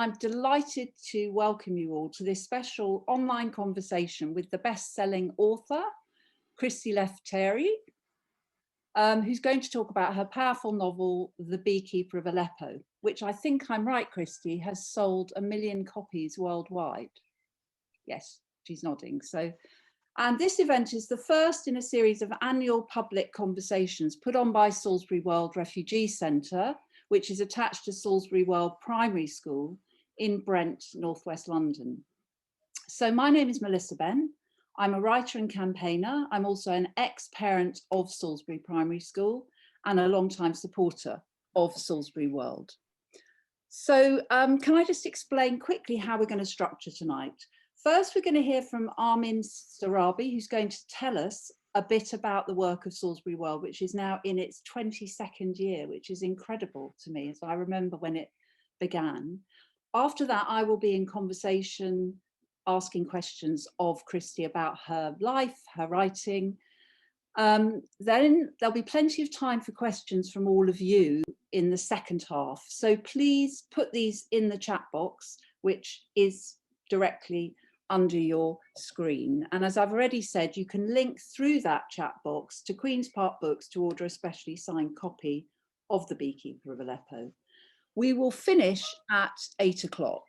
I'm delighted to welcome you all to this special online conversation with the best-selling author, Christy Lefteri, who's going to talk about her powerful novel, The Beekeeper of Aleppo, which I think I'm right, Christy, has sold 1 million copies worldwide. Yes, she's nodding. And this event is the first in a series of annual public conversations put on by Salisbury World Refugee Centre, which is attached to Salisbury World Primary School in Brent, northwest London. So my name is Melissa Benn. I'm a writer and campaigner. I'm also an ex-parent of Salisbury Primary School and a long-time supporter of Salisbury World. So can I just explain quickly how we're going to structure tonight? First, we're going to hear from Armin Sarabi, who's going to tell us a bit about the work of Salisbury World, which is now in its 22nd year, which is incredible to me, as I remember when it began. After that, I will be in conversation, asking questions of Christy about her life, her writing. Then there'll be plenty of time for questions from all of you in the second half. So please put these in the chat box, which is directly under your screen. And as I've already said, you can link through that chat box to Queen's Park Books to order a specially signed copy of The Beekeeper of Aleppo. We will finish at 8 o'clock.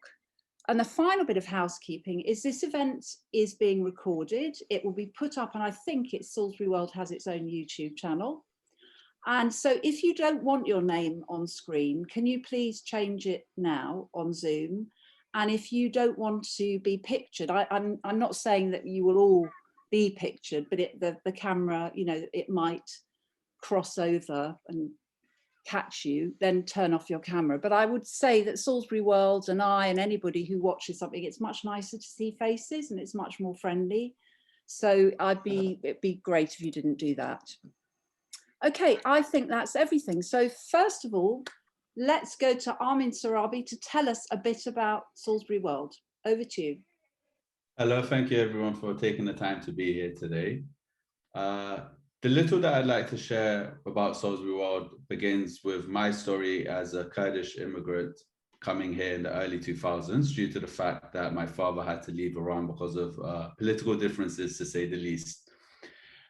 And the final bit of housekeeping is this event is being recorded. It will be put up, and I think it's Salisbury World has its own YouTube channel. And so if you don't want your name on screen, can you please change it now on Zoom? And if you don't want to be pictured, I'm not saying that you will all be pictured, but the camera, you know, it might cross over and catch you, then turn off your camera. But I would say that Salisbury World and I and anybody who watches something, it's much nicer to see faces and it's much more friendly. So it'd be great if you didn't do that. Okay, I think that's everything. So first of all, let's go to Armin Sarabi to tell us a bit about Salisbury World. Over to you. Hello, thank you everyone for taking the time to be here today. The little that I'd like to share about Salisbury World begins with my story as a Kurdish immigrant coming here in the early 2000s due to the fact that my father had to leave Iran because of political differences, to say the least.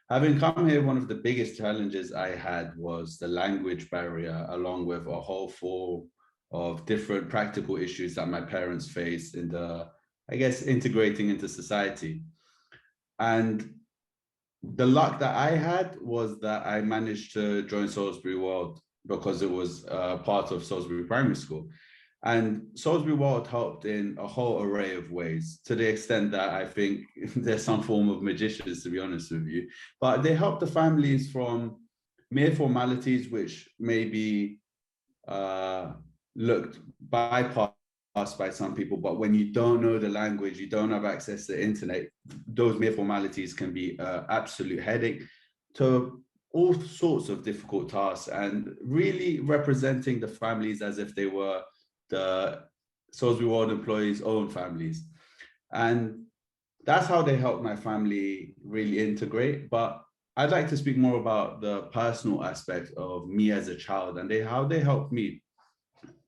Having come here, one of the biggest challenges I had was the language barrier, along with a whole full of different practical issues that my parents faced in integrating into society. And the luck that I had was that I managed to join Salisbury World because it was part of Salisbury Primary School. And Salisbury World helped in a whole array of ways, to the extent that I think there's some form of magicians, to be honest with you. But they helped the families from mere formalities, which maybe looked bypassed by some people. But when you don't know the language, you don't have access to the internet, those mere formalities can be an absolute headache to all sorts of difficult tasks, and really representing the families as if they were the Salisbury World employees' own families. And that's how they helped my family really integrate. But I'd like to speak more about the personal aspect of me as a child and how they helped me.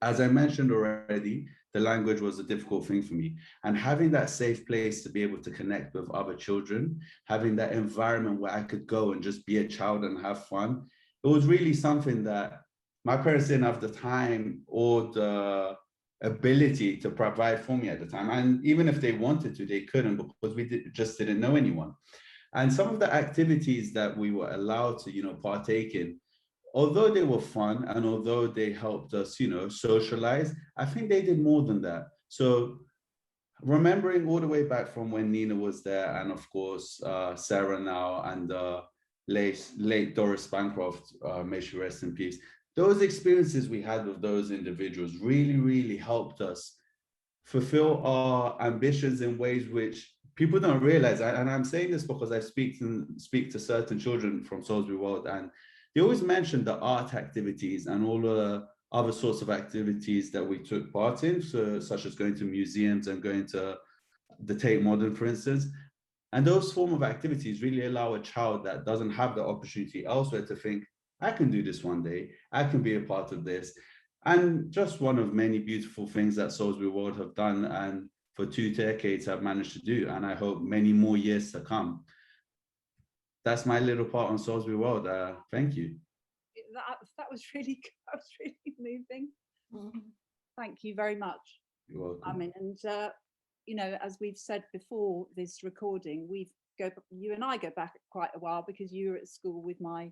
As I mentioned already, the language was a difficult thing for me. And having that safe place to be able to connect with other children, having that environment where I could go and just be a child and have fun, it was really something that my parents didn't have the time or the ability to provide for me at the time. And even if they wanted to, they couldn't, because we just didn't know anyone. And some of the activities that we were allowed to, partake in, although they were fun and although they helped us, socialize, I think they did more than that. So remembering all the way back from when Nina was there, and of course, Sarah now, and late Doris Bancroft, may she rest in peace. Those experiences we had with those individuals really, really helped us fulfill our ambitions in ways which people don't realize. And I'm saying this because I speak to certain children from Salisbury World, and they always mention the art activities and all the other sorts of activities that we took part in, such as going to museums and going to the Tate Modern, for instance. And those form of activities really allow a child that doesn't have the opportunity elsewhere to think, I can do this one day, I can be a part of this. And just one of many beautiful things that Salisbury World have done and for 2 decades have managed to do. And I hope many more years to come. That's my little part on Salisbury World. Thank you. That was really moving. Mm-hmm. Thank you very much. You're welcome. I mean, and you know, as we've said before this recording, you and I go back quite a while because you were at school with my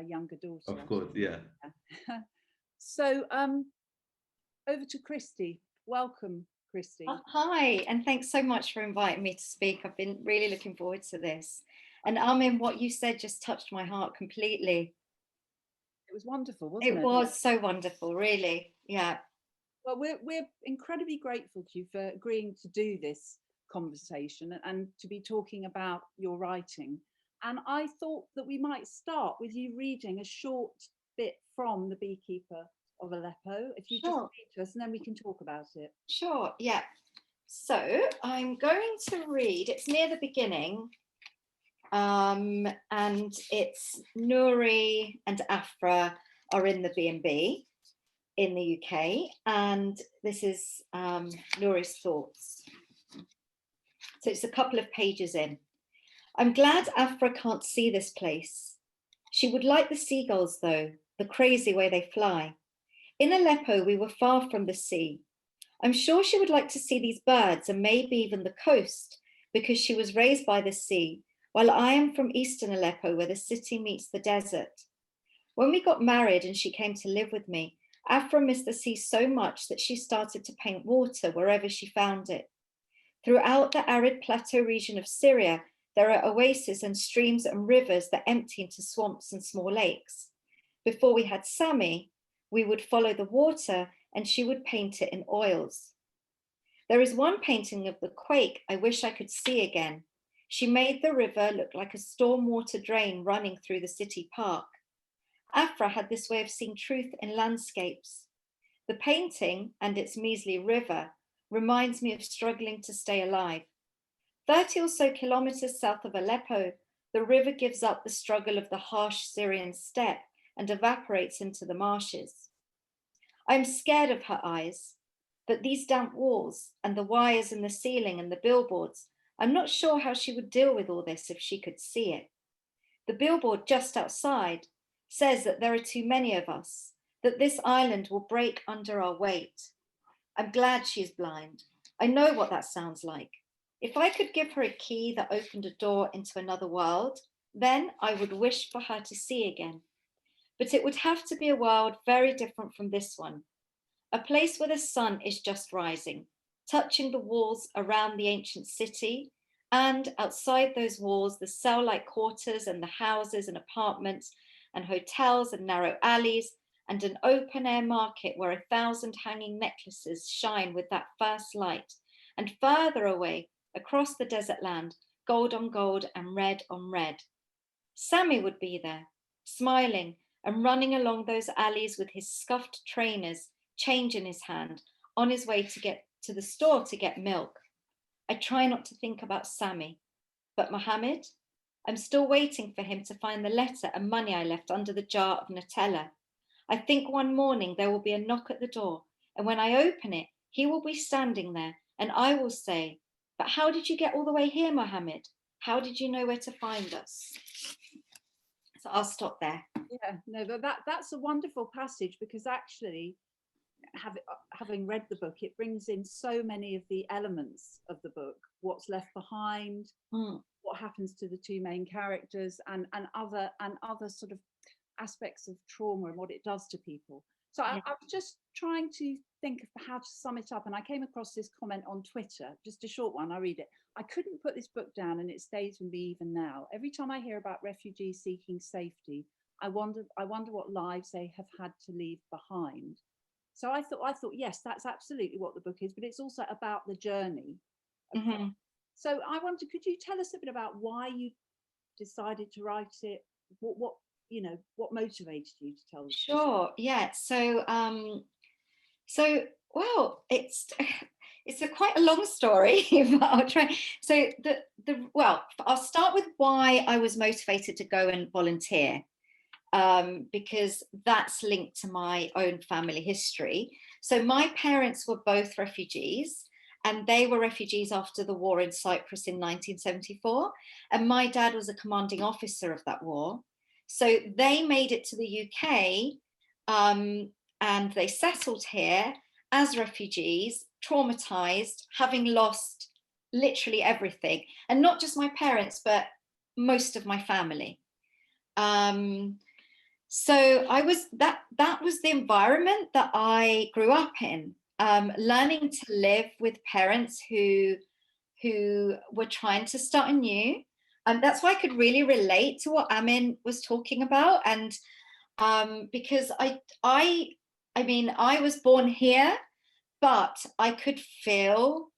younger daughter. Of course, yeah. So over to Christy. Welcome, Christy. Hi, and thanks so much for inviting me to speak. I've been really looking forward to this. And Armin, what you said just touched my heart completely. It was wonderful, wasn't it? It was so wonderful, really. Yeah. Well, we're incredibly grateful to you for agreeing to do this conversation and to be talking about your writing. And I thought that we might start with you reading a short bit from The Beekeeper of Aleppo, if you just read to us, and then we can talk about it. Sure, yeah. So I'm going to read, it's near the beginning, and it's Nouri and Afra are in the B&B in the UK, and this is Nouri's thoughts. So it's a couple of pages in. I'm glad Afra can't see this place. She would like the seagulls though, the crazy way they fly. In Aleppo, we were far from the sea. I'm sure she would like to see these birds and maybe even the coast because she was raised by the sea, while I am from eastern Aleppo where the city meets the desert. When we got married and she came to live with me, Afra missed the sea so much that she started to paint water wherever she found it. Throughout the arid plateau region of Syria, there are oases and streams and rivers that empty into swamps and small lakes. Before we had Sammy, we would follow the water and she would paint it in oils. There is one painting of the quake I wish I could see again. She made the river look like a stormwater drain running through the city park. Afra had this way of seeing truth in landscapes. The painting and its measly river reminds me of struggling to stay alive. 30 or so kilometers south of Aleppo, the river gives up the struggle of the harsh Syrian steppe and evaporates into the marshes. I'm scared of her eyes, but these damp walls and the wires in the ceiling and the billboards, I'm not sure how she would deal with all this if she could see it. The billboard just outside says that there are too many of us, that this island will break under our weight. I'm glad she's blind. I know what that sounds like. If I could give her a key that opened a door into another world, then I would wish for her to see again. But it would have to be a world very different from this one. A place where the sun is just rising, touching the walls around the ancient city, and outside those walls, the cell-like quarters and the houses and apartments and hotels and narrow alleys, and an open-air market where 1,000 hanging necklaces shine with that first light, and further away, across the desert land, gold on gold and red on red. Sammy would be there, smiling and running along those alleys with his scuffed trainers, change in his hand, on his way to get to the store to get milk. I try not to think about Sammy, but Mohammed, I'm still waiting for him to find the letter and money I left under the jar of Nutella. I think one morning there will be a knock at the door, and when I open it, he will be standing there, and I will say, but how did you get all the way here, Mohammed? How did you know where to find us? So I'll stop there. Yeah, no, but that's a wonderful passage because actually, having read the book, it brings in so many of the elements of the book, what's left behind, what happens to the two main characters, and other sort of aspects of trauma and what it does to people. So I was just trying to think of how to sum it up, and I came across this comment on Twitter, just a short one. I read it. I couldn't put this book down, and it stays with me even now. Every time I hear about refugees seeking safety, I wonder what lives they have had to leave behind. So I thought, yes, that's absolutely what the book is, but it's also about the journey. Mm-hmm. So I wonder, could you tell us a bit about why you decided to write it? What motivated you to tell us? Sure. Yeah. So well, it's quite a long story, but I'll try. So I'll start with why I was motivated to go and volunteer. because that's linked to my own family history. So my parents were both refugees, and they were refugees after the war in Cyprus in 1974. And my dad was a commanding officer of that war. So they made it to the UK, and they settled here as refugees, traumatized, having lost literally everything. And not just my parents, but most of my family. So that was the environment that I grew up in, learning to live with parents who were trying to start anew. And that's why I could really relate to what Amin was talking about. And because I mean, I was born here, but I could feel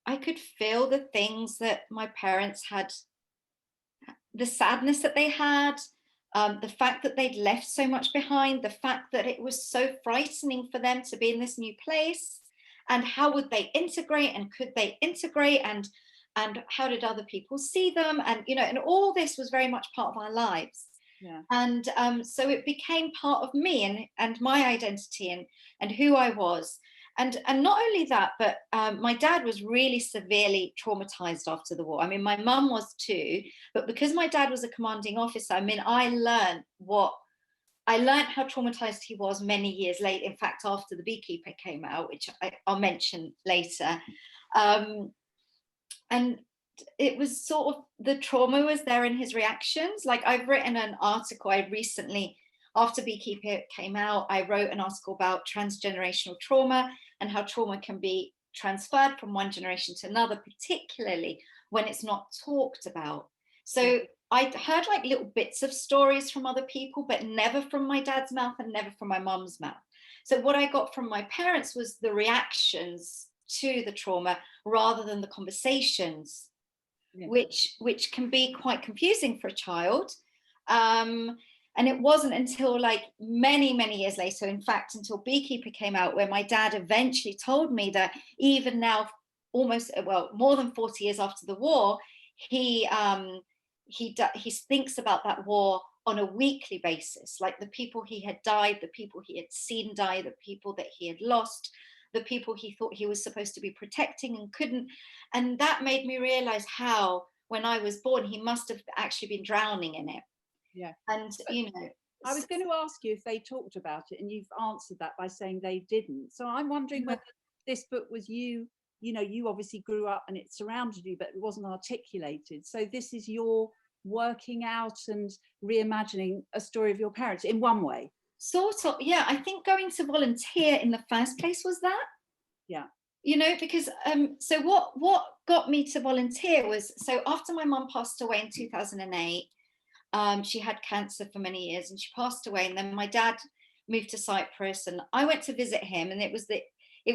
the things that my parents had, the sadness that they had, the fact that they'd left so much behind, the fact that it was so frightening for them to be in this new place, and how would they integrate, and could they integrate, and how did other people see them, and and all this was very much part of our lives. Yeah. And so it became part of me and my identity and who I was. And not only that, but my dad was really severely traumatized after the war. I mean, my mum was too, but because my dad was a commanding officer, I mean, I learned how traumatized he was many years later. In fact, after The Beekeeper came out, which I'll mention later. And it was sort of, the trauma was there in his reactions. Like, I've written an article, I recently, after Beekeeper came out, I wrote an article about transgenerational trauma and how trauma can be transferred from one generation to another, particularly when it's not talked about. So I heard like little bits of stories from other people, but never from my dad's mouth and never from my mum's mouth. So what I got from my parents was the reactions to the trauma rather than the conversations, which can be quite confusing for a child. And it wasn't until like many years later, in fact, until Beekeeper came out, where my dad eventually told me that even now, almost, well, more than 40 years after the war, he thinks about that war on a weekly basis, like the people he had died, the people he had seen die, the people that he had lost, the people he thought he was supposed to be protecting and couldn't. And that made me realize how, when I was born, he must have actually been drowning in it. Yeah. And I was going to ask you if they talked about it, and you've answered that by saying they didn't. So I'm wondering whether this book was you obviously grew up and it surrounded you, but it wasn't articulated. So this is your working out and reimagining a story of your parents in one way. Sort of, yeah. I think going to volunteer in the first place was that. Yeah. Because so what got me to volunteer was, so after my mum passed away in 2008, she had cancer for many years and she passed away, and then my dad moved to Cyprus and I went to visit him, and it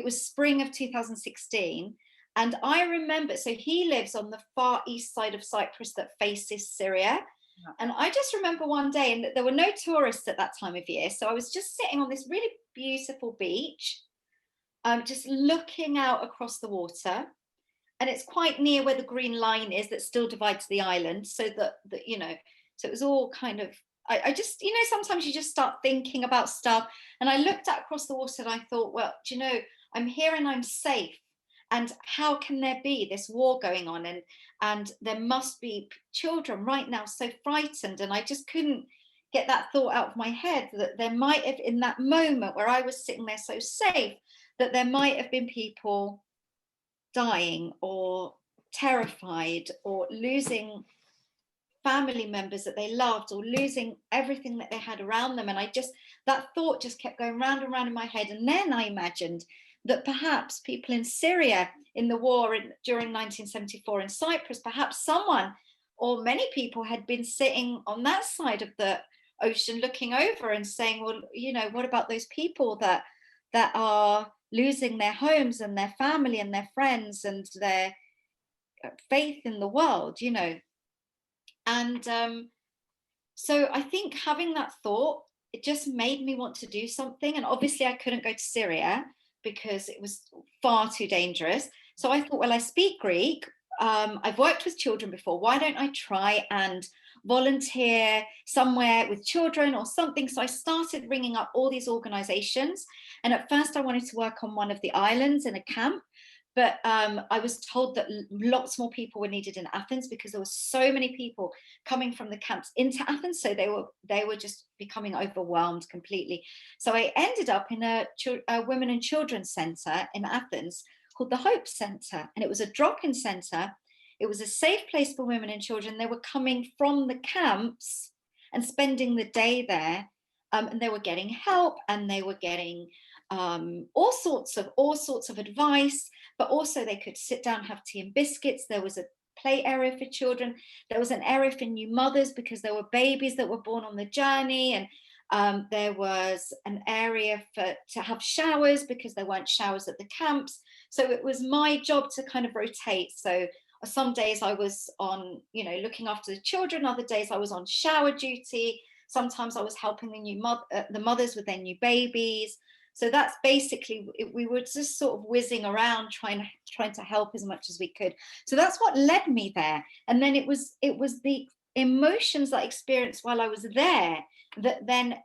was spring of 2016. And I remember, so he lives on the far east side of Cyprus that faces Syria. Yeah. And I just remember one day, and there were no tourists at that time of year, so I was just sitting on this really beautiful beach, just looking out across the water. And it's quite near where the green line is that still divides the island, so that so it was all kind of, I just, sometimes you just start thinking about stuff. And I looked out across the water and I thought, well, I'm here and I'm safe. And how can there be this war going on? And there must be children right now so frightened. And I just couldn't get that thought out of my head, that there might have, in that moment where I was sitting there so safe, that there might have been people dying or terrified or losing family members that they loved, or losing everything that they had around them. And that thought just kept going round and round in my head. And then I imagined that perhaps people in Syria in the war during 1974 in Cyprus, perhaps someone or many people had been sitting on that side of the ocean looking over and saying, well, what about those people that are losing their homes and their family and their friends and their faith in the world, And so I think having that thought, it just made me want to do something. And obviously I couldn't go to Syria because it was far too dangerous. So I thought, well, I speak Greek. I've worked with children before. Why don't I try and volunteer somewhere with children or something. So I started ringing up all these organizations. And at first I wanted to work on one of the islands in a camp. But I was told that lots more people were needed in Athens because there were so many people coming from the camps into Athens. So they were just becoming overwhelmed completely. So I ended up in a women and children's centre in Athens called the Hope Centre. And it was a drop-in centre. It was a safe place for women and children. They were coming from the camps and spending the day there. And they were getting help, and they were getting all sorts of advice, but also they could sit down, have tea and biscuits. There was a play area for children. There was an area for new mothers because there were babies that were born on the journey, and there was an area to have showers because there weren't showers at the camps. So it was my job to kind of rotate. So some days I was on, looking after the children. Other days I was on shower duty. Sometimes I was helping the mothers with their new babies. So that's basically, we were just sort of whizzing around trying to help as much as we could. So that's what led me there. And then it was the emotions that I experienced while I was there that then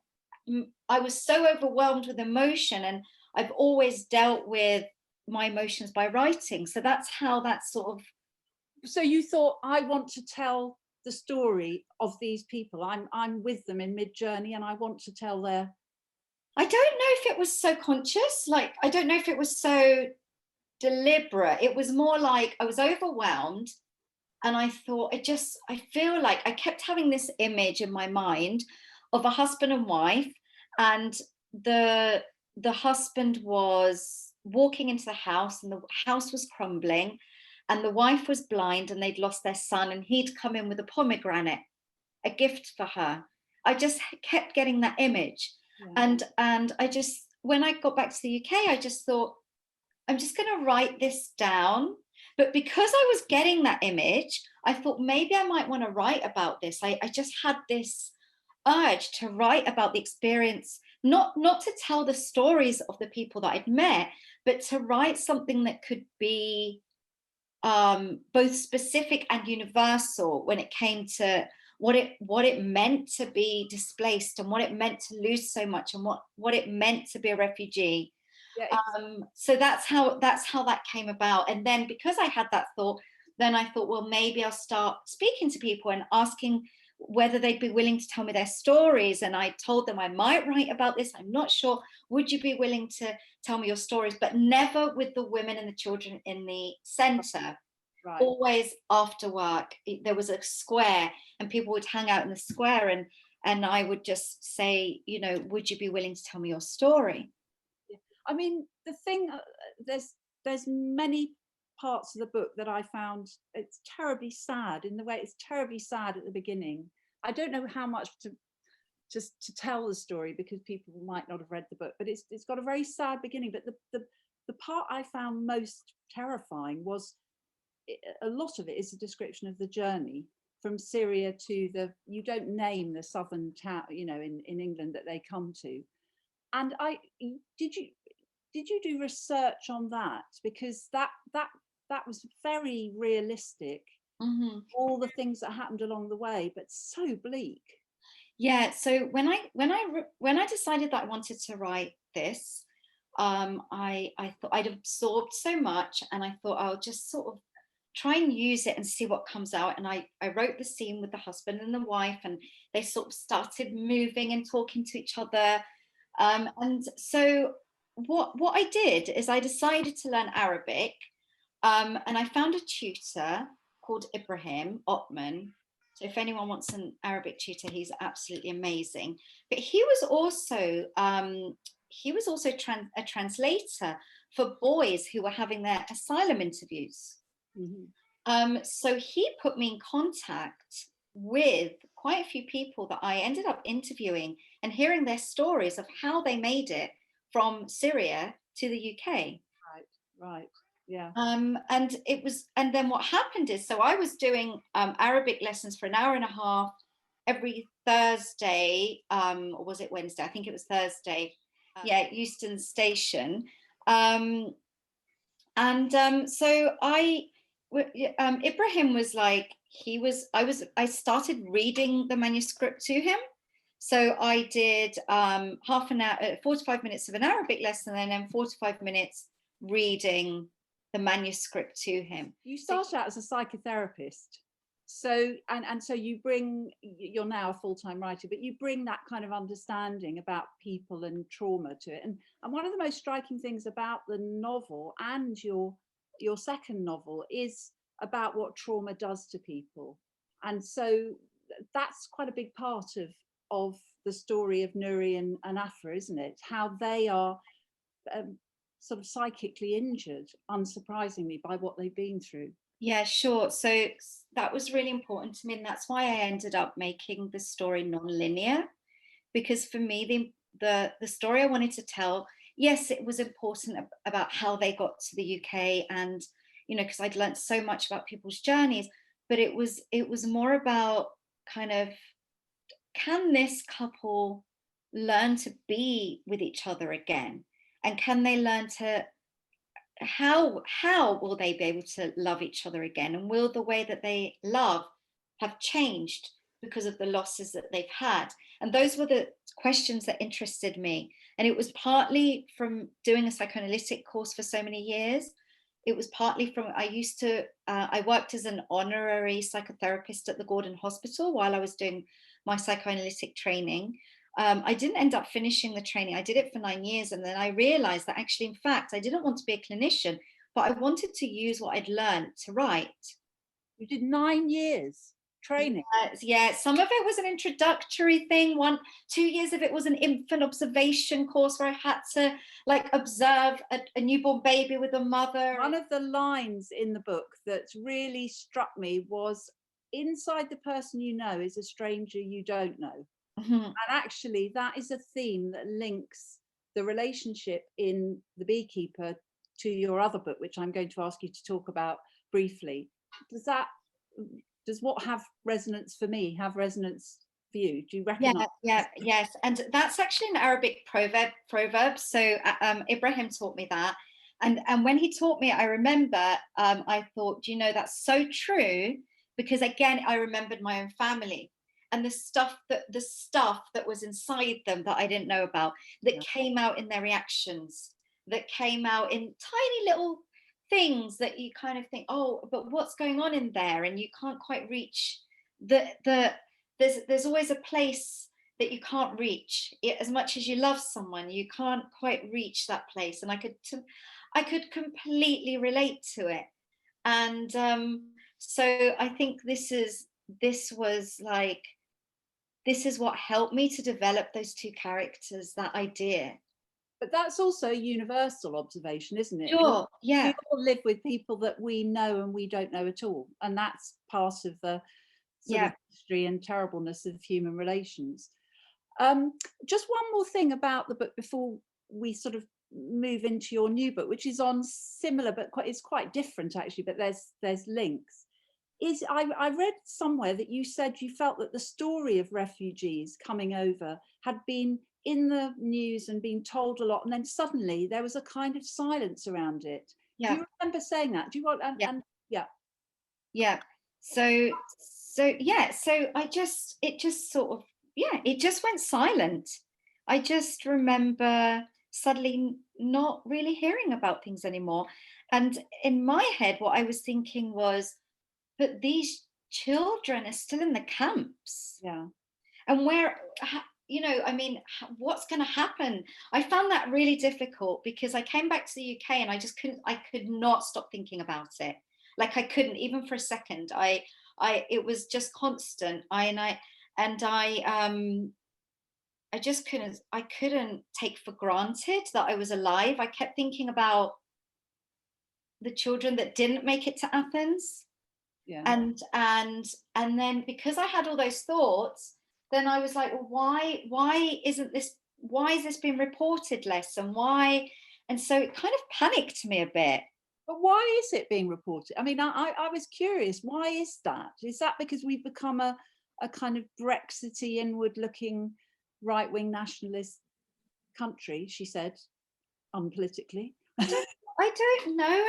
I was so overwhelmed with emotion, and I've always dealt with my emotions by writing. So that's how that sort of. So you thought, I want to tell the story of these people. I'm with them in mid-journey, and I want to tell their. I don't know if it was so conscious, I don't know if it was so deliberate. It was more like I was overwhelmed, and I thought, I feel like I kept having this image in my mind of a husband and wife, and the husband was walking into the house, and the house was crumbling, and the wife was blind, and they'd lost their son, and he'd come in with a pomegranate, a gift for her. I just kept getting that image. Yeah. And I just, when I got back to the UK, I just thought, I'm just going to write this down. But because I was getting that image, I thought maybe I might want to write about this. I just had this urge to write about the experience, not to tell the stories of the people that I'd met, but to write something that could be both specific and universal when it came to what it meant to be displaced, and what it meant to lose so much, and what it meant to be a refugee. Yeah, so that's how that came about. And then because I had that thought, then I thought, well, maybe I'll start speaking to people and asking whether they'd be willing to tell me their stories. And I told them I might write about this. I'm not sure. Would you be willing to tell me your stories? But never with the women and the children in the centre. Right. Always after work, there was a square, and people would hang out in the square, and I would just say, would you be willing to tell me your story? I mean, the thing, there's many parts of the book that I found it's terribly sad in the way it's terribly sad at the beginning. I don't know how much to tell the story because people might not have read the book, but it's got a very sad beginning. But the part I found most terrifying was a lot of it is a description of the journey from Syria to you don't name the southern town, in England that they come to. And did you do research on that? Because that was very realistic. Mm-hmm. All the things that happened along the way, but so bleak. Yeah. So when I decided that I wanted to write this, I thought I'd absorbed so much, and I thought I'll just sort of try and use it and see what comes out. And I wrote the scene with the husband and the wife, and they sort of started moving and talking to each other. And so what I did is I decided to learn Arabic, and I found a tutor called Ibrahim Otman. So if anyone wants an Arabic tutor, he's absolutely amazing. But he was also a translator for boys who were having their asylum interviews. Mm-hmm. So he put me in contact with quite a few people that I ended up interviewing and hearing their stories of how they made it from Syria to the UK. Right, yeah. And then what happened is, so I was doing Arabic lessons for an hour and a half every Thursday, or was it Wednesday? I think it was Thursday. Euston Station. So Ibrahim was like, I started reading the manuscript to him. So I did half an hour, 45 minutes of an Arabic lesson, and then 45 minutes reading the manuscript to him. You started out as a psychotherapist. So, and so you're now a full-time writer, but you bring that kind of understanding about people and trauma to it. And one of the most striking things about the novel and your second novel is about what trauma does to people. And so that's quite a big part of the story of Nuri and Afra, isn't it? How they are sort of psychically injured, unsurprisingly, by what they've been through. Yeah, sure. So that was really important to me, and that's why I ended up making the story non-linear, because for me, the story I wanted to tell, yes, it was important about how they got to the UK, and because I'd learned so much about people's journeys, but it was more about kind of, can this couple learn to be with each other again, and can they learn to how will they be able to love each other again, and will the way that they love have changed because of the losses that they've had? And those were the questions that interested me, and it was partly from doing a psychoanalytic course for so many years. It was partly from, I worked as an honorary psychotherapist at the Gordon Hospital while I was doing my psychoanalytic training. I didn't end up finishing the training. I did it for 9 years. And then I realized that actually, in fact, I didn't want to be a clinician, but I wanted to use what I'd learned to write. You did 9 years training? Yeah, some of it was an introductory thing. 2 years of it was an infant observation course where I had to like observe a newborn baby with a mother. One of the lines in the book that really struck me was, inside the person you know is a stranger you don't know. Mm-hmm. And actually that is a theme that links the relationship in The Beekeeper to your other book, which I'm going to ask you to talk about briefly. Does what have resonance for me have resonance for you? Do you recognize? Yes. And that's actually an Arabic proverb. So Ibrahim taught me that. And when he taught me, I remember, I thought, that's so true, because again, I remembered my own family and the stuff that was inside them that I didn't know about, that came out in their reactions, that came out in tiny little things that you kind of think, oh, but what's going on in there? And you can't quite reach there's always a place that you can't reach. As much as you love someone, you can't quite reach that place. And I could completely relate to it. And so I think this is what helped me to develop those two characters, that idea. But that's also universal observation, isn't it? Sure, yeah. We all live with people that we know and we don't know at all. And that's part of the sort of history and terribleness of human relations. Just one more thing about the book before we sort of move into your new book, which is on similar, but it's quite different actually, but there's links. I read somewhere that you said you felt that the story of refugees coming over had been in the news and being told a lot, and then suddenly there was a kind of silence around it. Do you remember saying that? Do you want? So it just went silent. I just remember suddenly not really hearing about things anymore. And in my head, what I was thinking was, but these children are still in the camps. Yeah. And what's going to happen? I found that really difficult, because I came back to the UK and I could not stop thinking about it. Like I couldn't, even for a second. It was just constant. I couldn't take for granted that I was alive. I kept thinking about the children that didn't make it to Athens. Yeah. And then because I had all those thoughts, then I was like, well, why is this being reported less, and why? And so it kind of panicked me a bit. But why is it being reported? I mean, I was curious, why is that? Is that because we've become a kind of Brexity, inward-looking, right-wing nationalist country, she said, unpolitically? I don't know.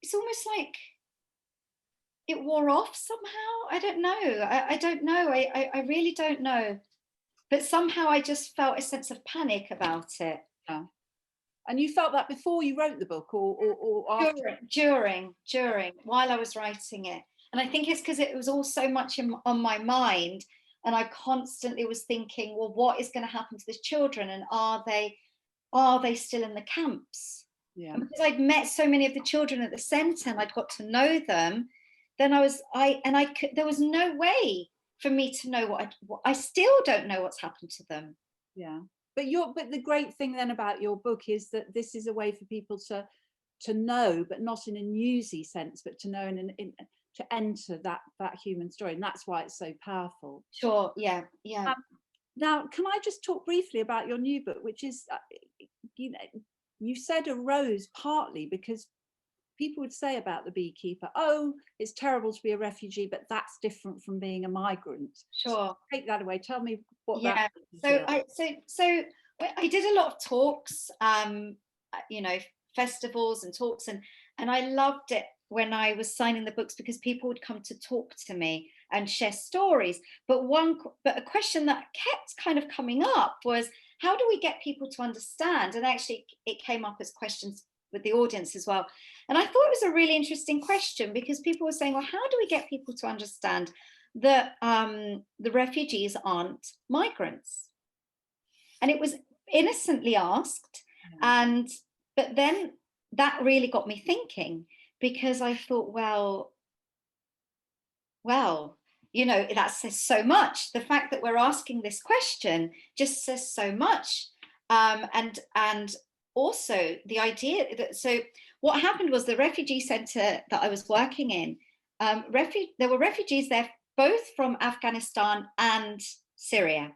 It's almost like it wore off somehow. I don't know. I don't know. I really don't know. But somehow I just felt a sense of panic about it. Yeah. And you felt that before you wrote the book, or after? During, while I was writing it. And I think it's because it was all so much on my mind, and I constantly was thinking, well, what is going to happen to the children, and are they still in the camps? Yeah. And because I'd met so many of the children at the centre and I'd got to know them, then there was no way for me to know what I still don't know what's happened to them. Yeah. But the great thing then about your book is that this is a way for people to know, but not in a newsy sense, but to know to enter that human story, and that's why it's so powerful. Sure. Yeah. Now, can I just talk briefly about your new book, which is, you said arose partly because people would say about the beekeeper, oh, it's terrible to be a refugee, but that's different from being a migrant. Sure. So take that away. Tell me what that is. So I did a lot of talks, festivals and talks, and I loved it when I was signing the books, because people would come to talk to me and share stories. But a question that kept kind of coming up was, how do we get people to understand? And actually it came up as questions with the audience as well. And I thought it was a really interesting question, because people were saying, well, how do we get people to understand that the refugees aren't migrants? And it was innocently asked. But then that really got me thinking, because I thought, well, that says so much. The fact that we're asking this question just says so much. And also the idea that, so what happened was, the refugee centre that I was working in, there were refugees there both from Afghanistan and Syria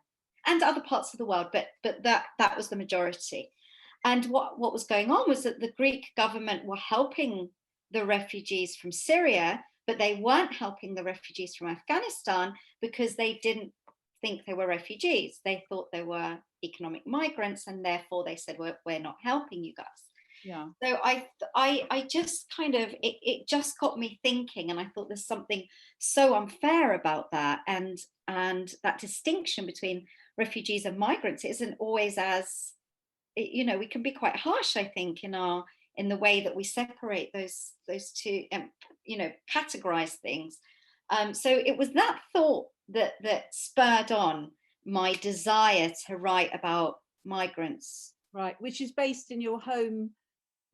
and other parts of the world, but that was the majority. And what was going on was that the Greek government were helping the refugees from Syria, but they weren't helping the refugees from Afghanistan, because they didn't think they were refugees. They thought they were economic migrants, and therefore they said, we're not helping you guys. Yeah. So I just kind of, it just got me thinking, and I thought there's something so unfair about that, and that distinction between refugees and migrants isn't always as, we can be quite harsh, I think, in the way that we separate those two, categorize things. So it was that thought that spurred on my desire to write about migrants. Right, which is based in your home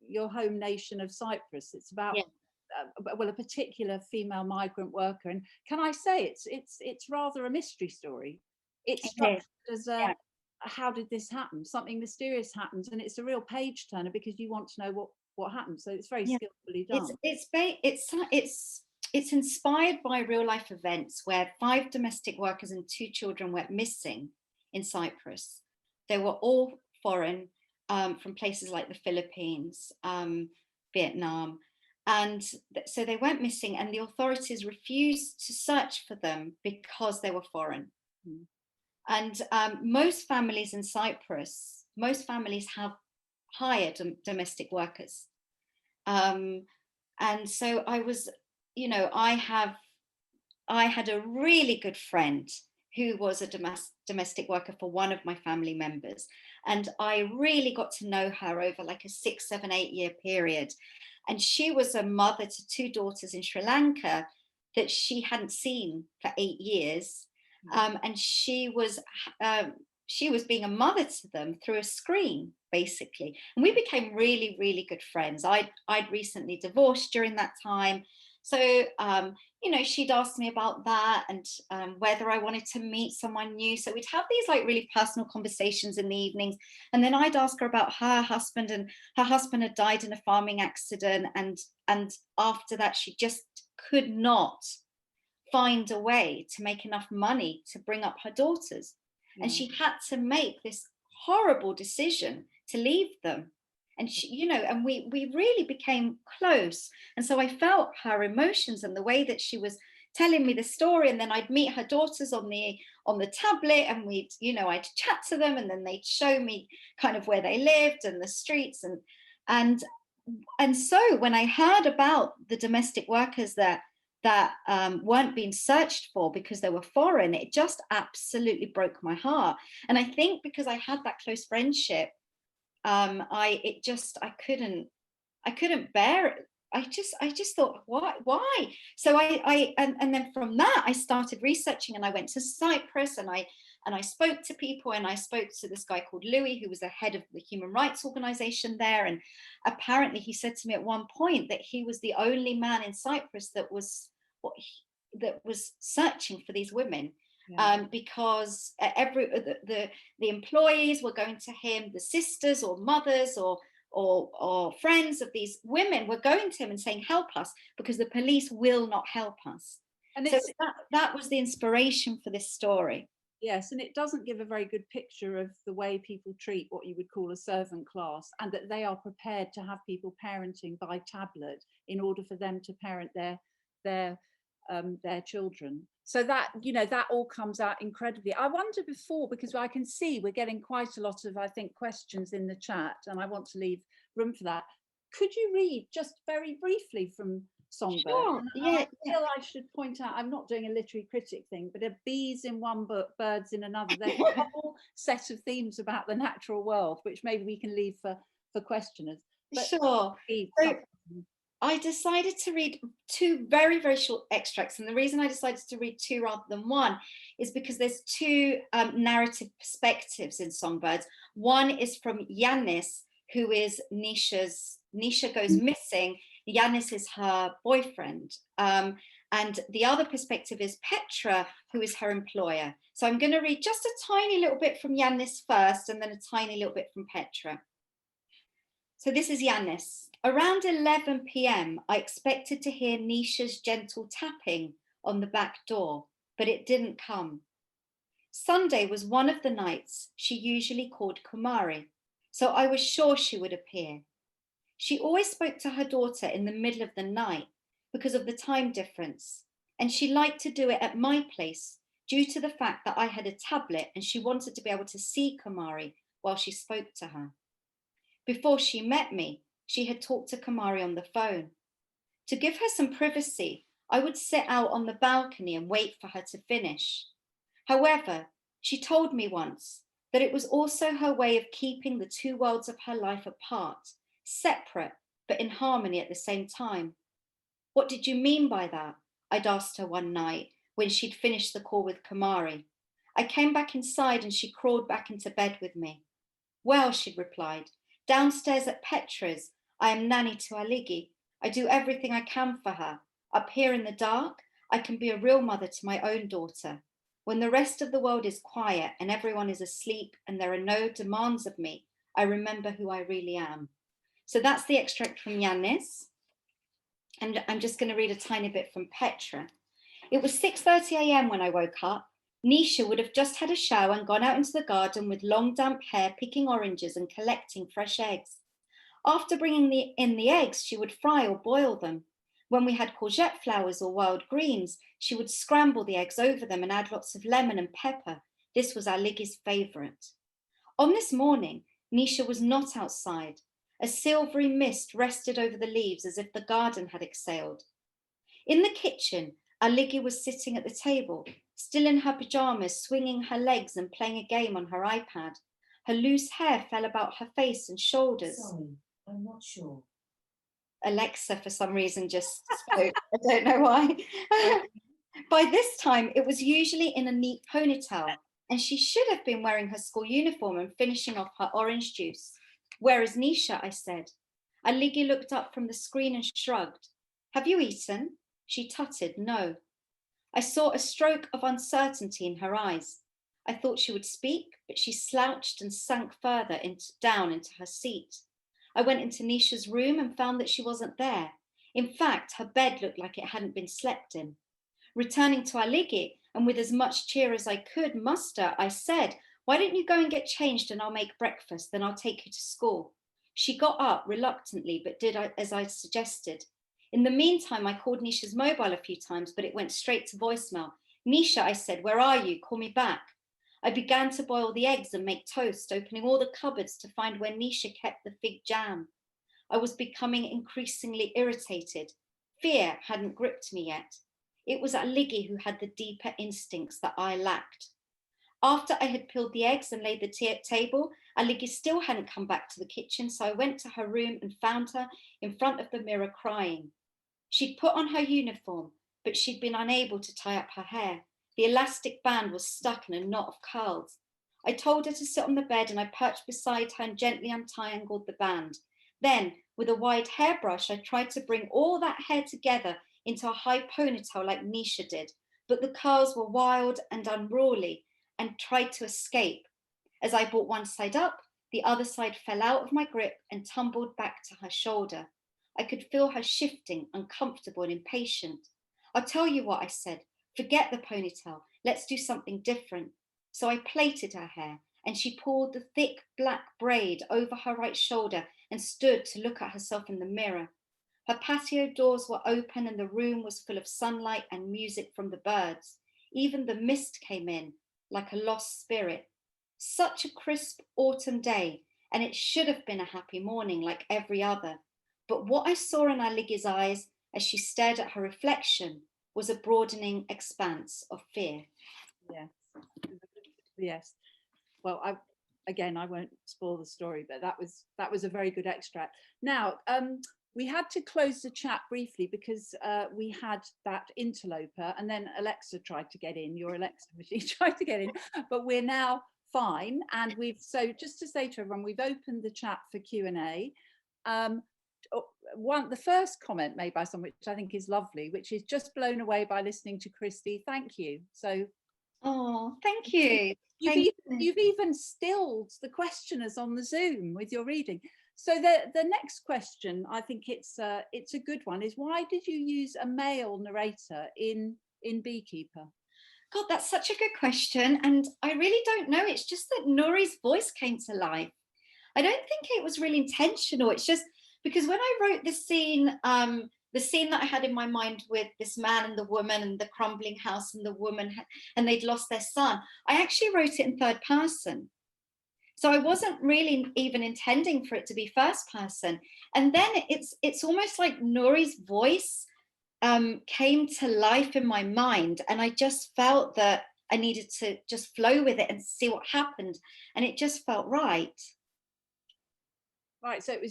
nation of Cyprus. It's about a particular female migrant worker, and can I say it's rather a mystery story. It's structured as how did this happen? Something mysterious happens, and it's a real page turner, because you want to know what happened. So it's very skillfully done. It's inspired by real life events where 5 domestic workers and 2 children went missing in Cyprus. They were all foreign, from places like the Philippines, Vietnam. And so they went missing, and the authorities refused to search for them because they were foreign. Mm. And most families in Cyprus, have hired domestic workers. And so I was, I had a really good friend who was a domestic worker for one of my family members. And I really got to know her over like a 6, 7, 8 year period. And she was a mother to 2 daughters in Sri Lanka that she hadn't seen for 8 years. And she was being a mother to them through a screen, basically. And we became really, really good friends. I'd recently divorced during that time. So, she'd asked me about that, and whether I wanted to meet someone new. So we'd have these like really personal conversations in the evenings. And then I'd ask her about her husband, and her husband had died in a farming accident. And after that, she just could not find a way to make enough money to bring up her daughters. And she had to make this horrible decision to leave them. And she, and we really became close. And so I felt her emotions and the way that she was telling me the story. And then I'd meet her daughters on the tablet, and I'd chat to them, and then they'd show me kind of where they lived and the streets. And so when I heard about the domestic workers that that weren't being searched for because they were foreign, it just absolutely broke my heart. And I think because I had that close friendship, I couldn't bear it. I just thought, why? So and then from that I started researching, and I went to Cyprus, and I spoke to people, and I spoke to this guy called Louis, who was the head of the human rights organization there. And apparently he said to me at one point that he was the only man in Cyprus that was searching for these women. Yeah. Because the employees were going to him, the sisters or mothers or friends of these women were going to him and saying, help us, because the police will not help us. And so that was the inspiration for this story. Yes, and it doesn't give a very good picture of the way people treat what you would call a servant class, and that they are prepared to have people parenting by tablet in order for them to parent their children. So that, you know, that all comes out incredibly. I wonder before, because I can see we're getting quite a lot of, I think, questions in the chat, and I want to leave room for that. Could you read just very briefly from Songbirds? Sure. Yeah. I feel I should point out, I'm not doing a literary critic thing, but bees in one book, birds in another. There's a whole set of themes about the natural world, which maybe we can leave for questioners. But sure. So I decided to read two very, very short extracts. And the reason I decided to read two rather than one is because there's two narrative perspectives in Songbirds. One is from Yannis, who is Nisha goes missing. Yannis is her boyfriend. And the other perspective is Petra, who is her employer. So I'm going to read just a tiny little bit from Yannis first, and then a tiny little bit from Petra. So this is Yannis. Around 11 p.m, I expected to hear Nisha's gentle tapping on the back door, but it didn't come. Sunday was one of the nights she usually called Kumari, so I was sure she would appear. She always spoke to her daughter in the middle of the night because of the time difference, and she liked to do it at my place due to the fact that I had a tablet and she wanted to be able to see Kumari while she spoke to her. Before she met me, she had talked to Kumari on the phone. To give her some privacy, I would sit out on the balcony and wait for her to finish. However, she told me once that it was also her way of keeping the two worlds of her life apart, separate, but in harmony at the same time. What did you mean by that? I'd asked her one night when she'd finished the call with Kumari. I came back inside and she crawled back into bed with me. Well, she'd replied, downstairs at Petra's, I am nanny to Aligi. I do everything I can for her. Up here in the dark, I can be a real mother to my own daughter. When the rest of the world is quiet and everyone is asleep and there are no demands of me, I remember who I really am. So that's the extract from Yannis. And I'm just going to read a tiny bit from Petra. It was 6:30 a.m. when I woke up. Nisha would have just had a shower and gone out into the garden with long damp hair, picking oranges and collecting fresh eggs. After bringing in the eggs, she would fry or boil them. When we had courgette flowers or wild greens, she would scramble the eggs over them and add lots of lemon and pepper. This was Aligi's favourite. On this morning, Nisha was not outside. A silvery mist rested over the leaves as if the garden had exhaled. In the kitchen, Aligi was sitting at the table, still in her pyjamas, swinging her legs and playing a game on her iPad. Her loose hair fell about her face and shoulders. Sorry, I'm not sure. Alexa, for some reason, just spoke. I don't know why. By this time, it was usually in a neat ponytail, and she should have been wearing her school uniform and finishing off her orange juice. Where is Nisha? I said. Aligi looked up from the screen and shrugged. Have you eaten? She tutted, no. I saw a stroke of uncertainty in her eyes. I thought she would speak, but she slouched and sank further down into her seat. I went into Nisha's room and found that she wasn't there. In fact, her bed looked like it hadn't been slept in. Returning to Aligi, and with as much cheer as I could muster, I said, why don't you go and get changed and I'll make breakfast, then I'll take you to school. She got up reluctantly, but did as I suggested. In the meantime, I called Nisha's mobile a few times, but it went straight to voicemail. Nisha, I said, where are you? Call me back. I began to boil the eggs and make toast, opening all the cupboards to find where Nisha kept the fig jam. I was becoming increasingly irritated. Fear hadn't gripped me yet. It was Aligi who had the deeper instincts that I lacked. After I had peeled the eggs and laid the table, Aligi still hadn't come back to the kitchen, so I went to her room and found her in front of the mirror crying. She'd put on her uniform, but she'd been unable to tie up her hair. The elastic band was stuck in a knot of curls. I told her to sit on the bed and I perched beside her and gently untangled the band. Then, with a wide hairbrush, I tried to bring all that hair together into a high ponytail like Nisha did, but the curls were wild and unruly and tried to escape. As I brought one side up, the other side fell out of my grip and tumbled back to her shoulder. I could feel her shifting, uncomfortable and impatient. I'll tell you what, I said. Forget the ponytail. Let's do something different. So I plaited her hair and she pulled the thick black braid over her right shoulder and stood to look at herself in the mirror. Her patio doors were open and the room was full of sunlight and music from the birds. Even the mist came in like a lost spirit. Such a crisp autumn day, and it should have been a happy morning like every other. But what I saw in Aligi's eyes as she stared at her reflection was a broadening expanse of fear. Yes, yes. Well, I won't spoil the story, but that was a very good extract. Now, we had to close the chat briefly because we had that interloper, and then Alexa tried to get in. Your Alexa machine tried to get in, but we're now fine. And so just to say to everyone, we've opened the chat for Q&A. The first comment made by someone, which I think is lovely, which is just blown away by listening to Christy. Thank you. So, oh, thank you. You've even stilled the questioners on the Zoom with your reading. So the next question, I think it's a good one, is why did you use a male narrator in Beekeeper? God, that's such a good question, and I really don't know. It's just that Nuri's voice came to life. I don't think it was really intentional. It's just because when I wrote the scene that I had in my mind with this man and the woman and the crumbling house and the woman, and they'd lost their son, I actually wrote it in third person. So I wasn't really even intending for it to be first person. And then it's almost like Nuri's voice came to life in my mind, and I just felt that I needed to just flow with it and see what happened, and it just felt right. Right, so that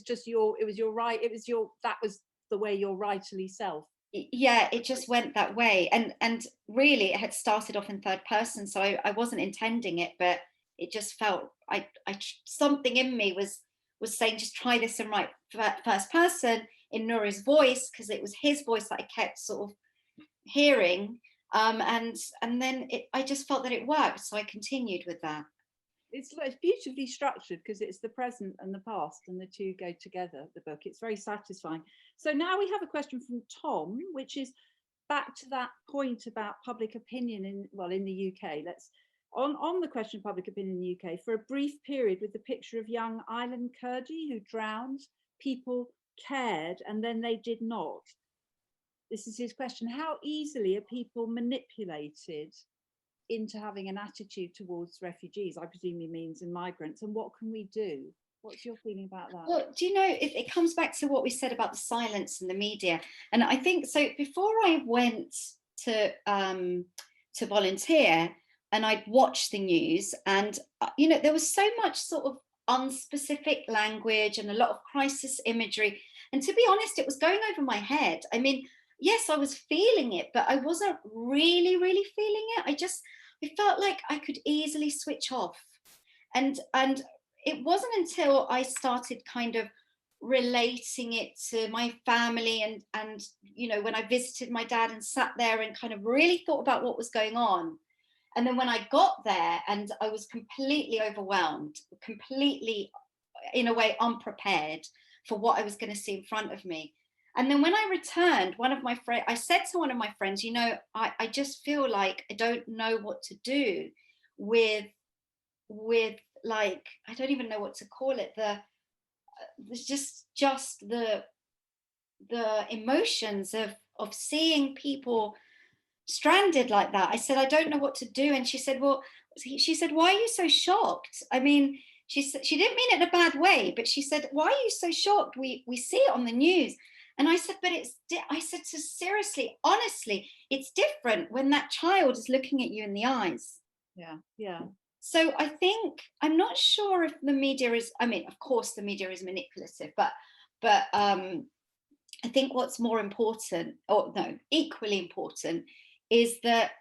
was the way your writerly self. Yeah, it just went that way, and really it had started off in third person, so I wasn't intending it, but it just felt something in me was saying just try this and write first person in Nuri's voice, because it was his voice that I kept sort of hearing, and then I just felt that it worked, so I continued with that. It's beautifully structured because it's the present and the past, and the two go together, the book. It's very satisfying. So now we have a question from Tom, which is back to that point about public opinion in the UK. On the question of public opinion in the UK, for a brief period with the picture of young Aylan Kurdi who drowned, people cared and then they did not. This is his question. How easily are people manipulated into having an attitude towards refugees? I presume he means in migrants. And what can we do? What's your feeling about that? Well, do you know, it comes back to what we said about the silence in the media. And I think, so before I went to volunteer and I'd watched the news, and, there was so much sort of unspecific language and a lot of crisis imagery. And to be honest, it was going over my head. I mean, yes, I was feeling it, but I wasn't really, really feeling it. I felt like I could easily switch off. And it wasn't until I started kind of relating it to my family and when I visited my dad and sat there and kind of really thought about what was going on. And then when I got there and I was completely overwhelmed, completely, in a way, unprepared for what I was going to see in front of me. And then when I returned, I said to one of my friends, I just feel like I don't know what to do with like, I don't even know what to call it. Just the emotions of seeing people stranded like that. I said, I don't know what to do. And she said, why are you so shocked? I mean, she didn't mean it in a bad way, but she said, why are you so shocked? We see it on the news. And I said, but I said, so seriously, honestly, it's different when that child is looking at you in the eyes. Yeah, yeah. So I think, I'm not sure if the media is, I mean, of course the media is manipulative, but I think what's more important, or no, equally important, is that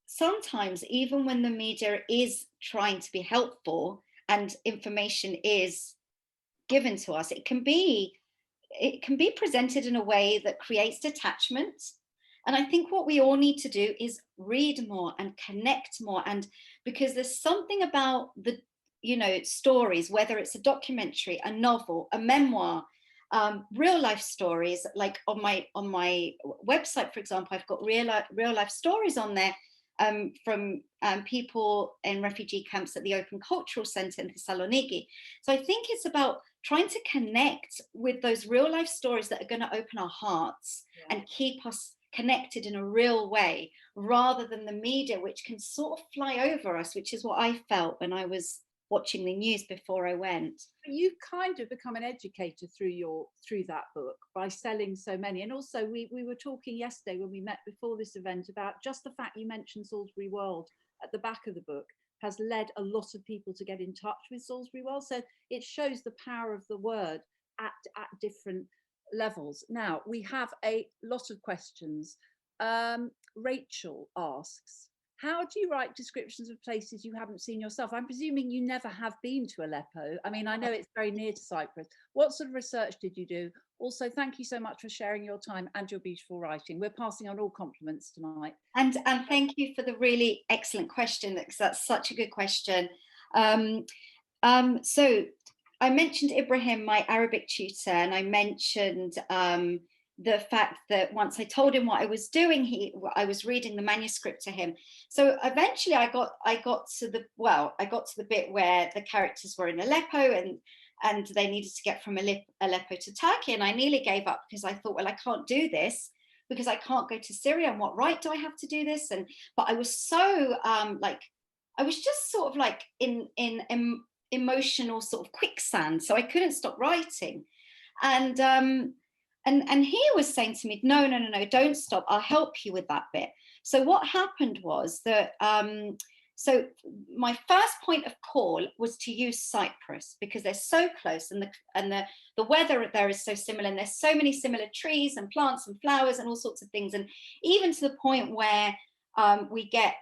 sometimes even when the media is trying to be helpful and information is given to us, it can be presented in a way that creates detachment. And I think what we all need to do is read more and connect more. And because there's something about the, stories, whether it's a documentary, a novel, a memoir, real life stories, like on my website, for example, I've got real life stories on there from people in refugee camps at the Open Cultural Centre in Thessaloniki. So I think it's about trying to connect with those real life stories that are going to open our hearts and keep us connected in a real way, rather than the media, which can sort of fly over us, which is what I felt when I was watching the news before I went. You've kind of become an educator through that book by selling so many. And also we were talking yesterday when we met before this event about just the fact you mentioned Salisbury World at the back of the book has led a lot of people to get in touch with Salisbury World. So it shows the power of the word at different levels. Now we have a lot of questions. Rachel asks, how do you write descriptions of places you haven't seen yourself? I'm presuming you never have been to Aleppo. I mean, I know it's very near to Cyprus. What sort of research did you do? Also, thank you so much for sharing your time and your beautiful writing. We're passing on all compliments tonight. And thank you for the really excellent question, because that's such a good question. So I mentioned Ibrahim, my Arabic tutor, and I mentioned the fact that once I told him what I was doing, I was reading the manuscript to him. So eventually I got to the bit where the characters were in Aleppo and they needed to get from Aleppo to Turkey, and I nearly gave up because I thought, well, I can't do this because I can't go to Syria, and what right do I have to do this? But I was so I was just sort of like in emotional sort of quicksand, so I couldn't stop writing. And he was saying to me, no, don't stop, I'll help you with that bit. So what happened was that so my first point of call was to use Cyprus, because they're so close, and the weather there is so similar, and there's so many similar trees and plants and flowers and all sorts of things, and even to the point where we get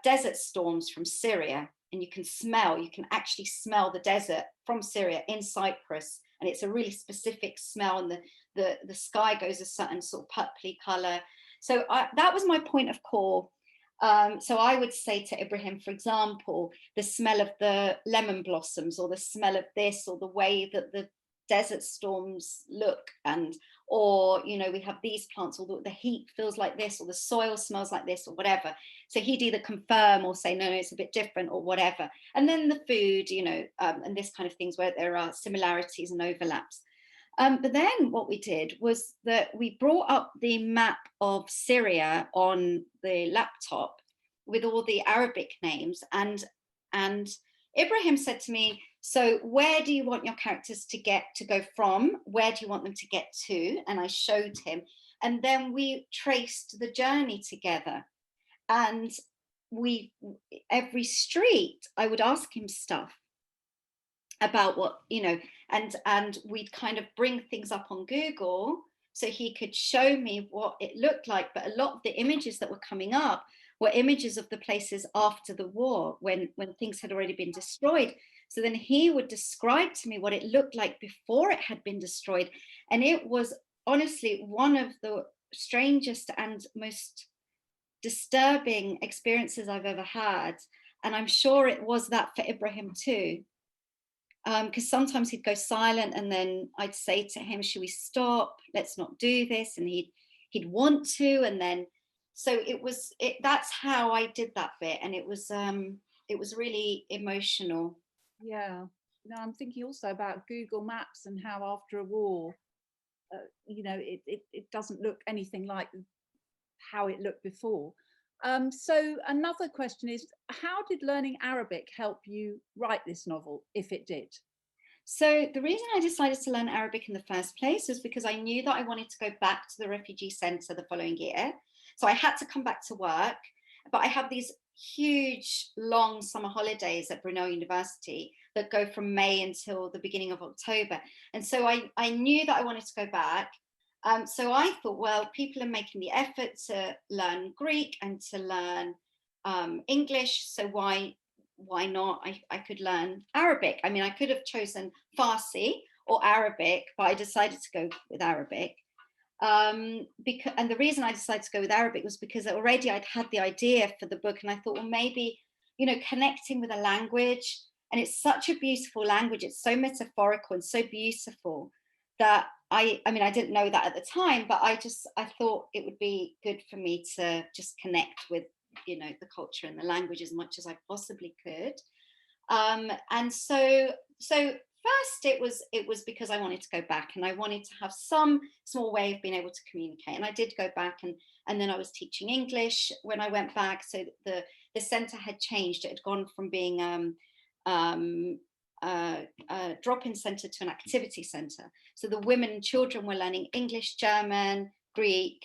desert storms from Syria, and you can actually smell the desert from Syria in Cyprus, and it's a really specific smell, and the sky goes a certain sort of purpley color. So that was my point of call. So I would say to Ibrahim, for example, the smell of the lemon blossoms, or the smell of this, or the way that the desert storms look, or we have these plants, or the heat feels like this, or the soil smells like this, or whatever. So he'd either confirm or say, no, it's a bit different, or whatever. And then the food, and this kind of things where there are similarities and overlaps. But then what we did was that we brought up the map of Syria on the laptop with all the Arabic names, and Ibrahim said to me, so where do you want your characters to go from? Where do you want them to get to? And I showed him, and then we traced the journey together. And every street, I would ask him stuff about what, and we'd kind of bring things up on Google so he could show me what it looked like. But a lot of the images that were coming up were images of the places after the war, when things had already been destroyed. So then he would describe to me what it looked like before it had been destroyed. And it was honestly one of the strangest and most disturbing experiences I've ever had. And I'm sure it was that for Ibrahim too. Because sometimes he'd go silent, and then I'd say to him, should we stop? Let's not do this. And he'd want to. And then, so that's how I did that bit. And it was really emotional. Yeah. No, I'm thinking also about Google Maps and how after a war, it doesn't look anything like how it looked before. So another question is, how did learning Arabic help you write this novel, if it did? So the reason I decided to learn Arabic in the first place was because I knew that I wanted to go back to the refugee centre the following year. So I had to come back to work, but I have these huge long summer holidays at Brunel University that go from May until the beginning of October. And so I knew that I wanted to go back. So I thought, well, people are making the effort to learn Greek and to learn English. So why not? I could learn Arabic. I mean, I could have chosen Farsi or Arabic, but I decided to go with Arabic. And the reason I decided to go with Arabic was because already I'd had the idea for the book, and I thought, well, maybe, connecting with a language, and it's such a beautiful language. It's so metaphorical and so beautiful that I mean, I didn't know that at the time, but I thought it would be good for me to just connect with, the culture and the language as much as I possibly could. And so first it was because I wanted to go back, and I wanted to have some small way of being able to communicate. And I did go back, and then I was teaching English when I went back. So the centre had changed. It had gone from being a drop-in centre to an activity centre. So the women and children were learning English, German, Greek.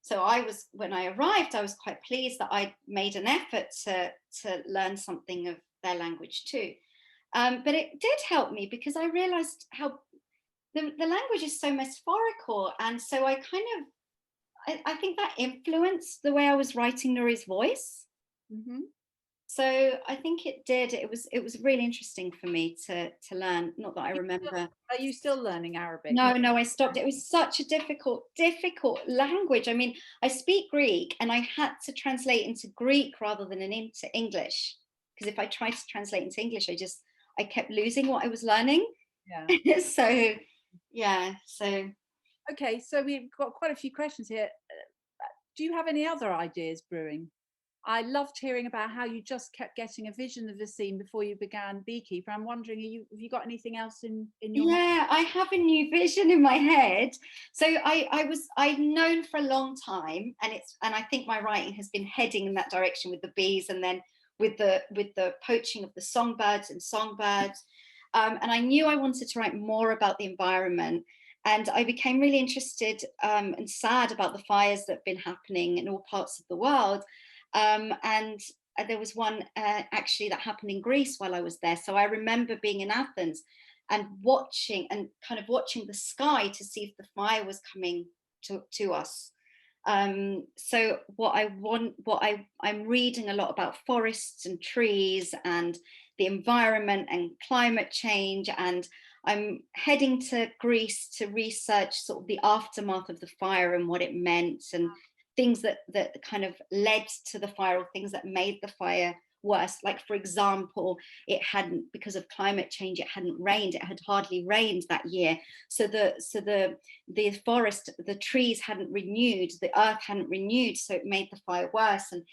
So when I arrived, I was quite pleased that I made an effort to learn something of their language too. But it did help me because I realized how the language is so metaphorical. And so I think that influenced the way I was writing Nuri's voice. Mm-hmm. So I think it did. It was really interesting for me to learn. Not that I remember. Are you still learning Arabic? No, I stopped. It was such a difficult language. I mean, I speak Greek, and I had to translate into Greek rather than into English. Because if I tried to translate into English, I kept losing what I was learning. Yeah. So. Okay, so we've got quite a few questions here. Do you have any other ideas brewing? I loved hearing about how you just kept getting a vision of the scene before you began Beekeeper. I'm wondering, have you got anything else in your mind? Yeah, I have a new vision in my head. So I've known for a long time, and I think my writing has been heading in that direction with the bees, and then with the poaching of the songbirds. And I knew I wanted to write more about the environment. And I became really interested and sad about the fires that have been happening in all parts of the world. And there was one actually that happened in Greece while I was there. So I remember being in Athens and watching the sky to see if the fire was coming to us. So I'm reading a lot about forests and trees and the environment and climate change, and I'm heading to Greece to research sort of the aftermath of the fire and what it meant, and things that kind of led to the fire, or things that made the fire worse. Like, for example, because of climate change, it hadn't rained. It had hardly rained that year. So the forest, the trees hadn't renewed, the earth hadn't renewed, so it made the fire worse. And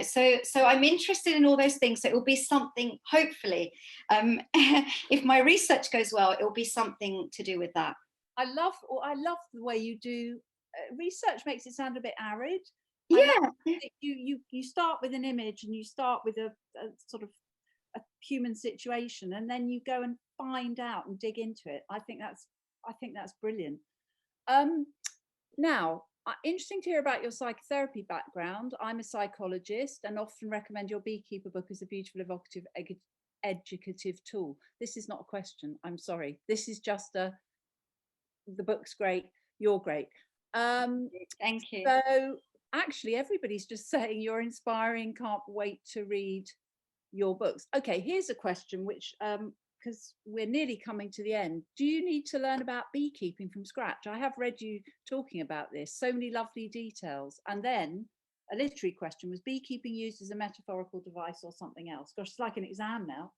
so I'm interested in all those things. So it will be something, hopefully, if my research goes well, it will be something to do with that. I love the way you do research. Makes it sound a bit arid. Yeah, you start with an image, and you start with a sort of a human situation, and then you go and find out and dig into it. I think that's brilliant. Now, interesting to hear about your psychotherapy background. I'm a psychologist and often recommend your Beekeeper book as a beautiful, evocative, educative tool. This is not a question. I'm sorry. This is just the book's great. You're great. Thank you. So actually, everybody's just saying you're inspiring. Can't wait to read your books. Okay, here's a question which, because we're nearly coming to the end. Do you need to learn about beekeeping from scratch? I have read you talking about this. So many lovely details. And then a literary question: was beekeeping used as a metaphorical device or something else? Gosh, it's like an exam now.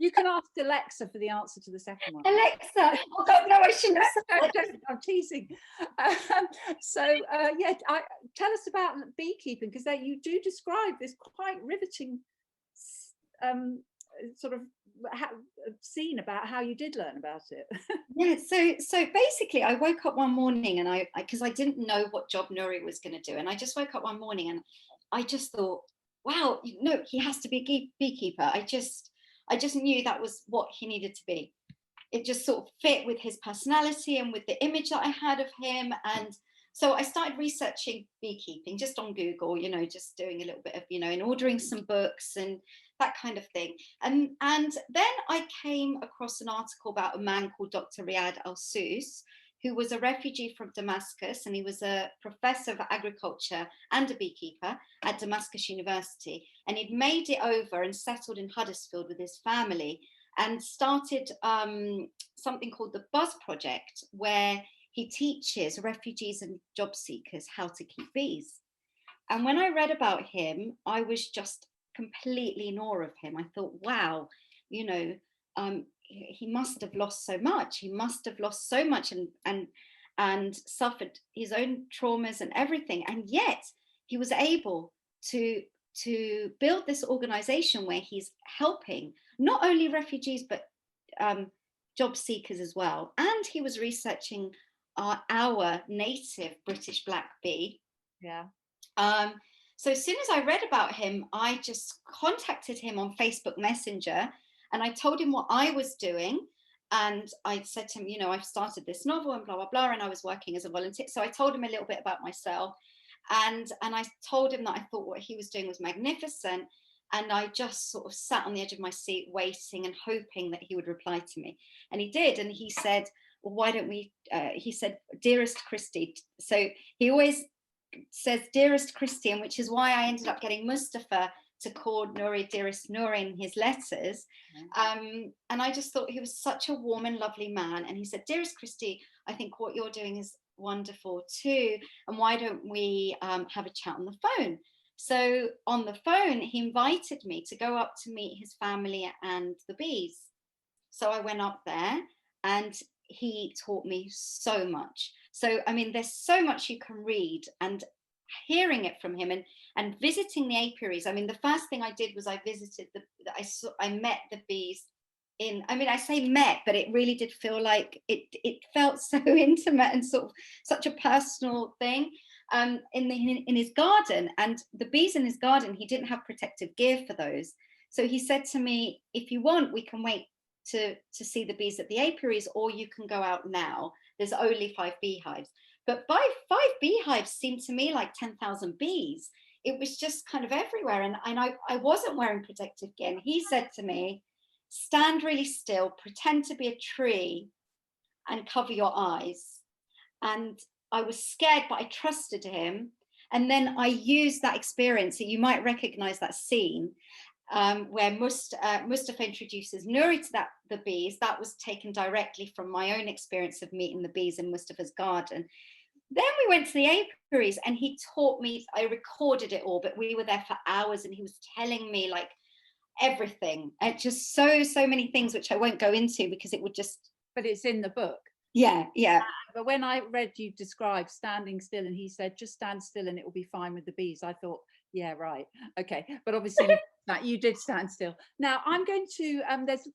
You can ask Alexa for the answer to the second one. Alexa, oh God, no, I shouldn't have said that. I'm teasing. Tell us about beekeeping, because you do describe this quite riveting sort of scene about how you did learn about it. Yeah, so basically I woke up one morning, and because I didn't know what job Nuri was going to do, and I just woke up one morning and I just thought, wow, he has to be a beekeeper. I just knew that was what he needed to be. It just sort of fit with his personality and with the image that I had of him. And so I started researching beekeeping just on Google, you know, just doing a little bit of, you know, and ordering some books and that kind of thing. And then I came across an article about a man called Dr. Riyad Al-Sus, who was a refugee from Damascus, and he was a professor of agriculture and a beekeeper at Damascus University. And he'd made it over and settled in Huddersfield with his family and started something called the Buzz Project, where he teaches refugees and job seekers how to keep bees. And when I read about him, I was just completely in awe of him. I thought, wow, you know, he must have lost so much. He must have lost so much and suffered his own traumas and everything. And yet he was able to build this organization where he's helping not only refugees, but job seekers as well. And he was researching our native British black bee. Yeah. So as soon as I read about him, I just contacted him on Facebook Messenger, and I told him what I was doing. And I said to him, you know, I've started this novel and blah, blah, blah, and I was working as a volunteer. So I told him a little bit about myself. And I told him that I thought what he was doing was magnificent. And I just sort of sat on the edge of my seat, waiting and hoping that he would reply to me. And he did. And he said, well, why don't we, he said, dearest Christy. So he always says, dearest Christy, and which is why I ended up getting Mustafa to call Nuri dearest Nuri in his letters. And I just thought he was such a warm and lovely man. And he said, dearest Christy, I think what you're doing is wonderful too. And why don't we have a chat on the phone? So on the phone, he invited me to go up to meet his family and the bees. So I went up there and he taught me so much. So, I mean, there's so much you can read, and hearing it from him and visiting the apiaries. I mean, the first thing I did was I visited I met the bees in, I mean, I say met, but it really did feel like it felt so intimate and sort of such a personal thing. In his garden, and the bees in his garden, he didn't have protective gear for those. So he said to me, if you want, we can wait to see the bees at the apiaries, or you can go out now. There's only 5 beehives. But by 5 beehives seemed to me like 10,000 bees. It was just kind of everywhere. And I wasn't wearing protective gear. And he said to me, stand really still, pretend to be a tree and cover your eyes. And I was scared, but I trusted him. And then I used that experience. So you might recognize that scene where Mustafa introduces Nuri to the bees. That was taken directly from my own experience of meeting the bees in Mustafa's garden. Then we went to the apiaries and he taught me, I recorded it all, but we were there for hours and he was telling me like everything. And just so many things, which I won't go into because it would just... But it's in the book. Yeah. But when I read you describe standing still and he said, just stand still and it will be fine with the bees, I thought, yeah, right. Okay. But obviously that you did stand still. Now I'm going to, there's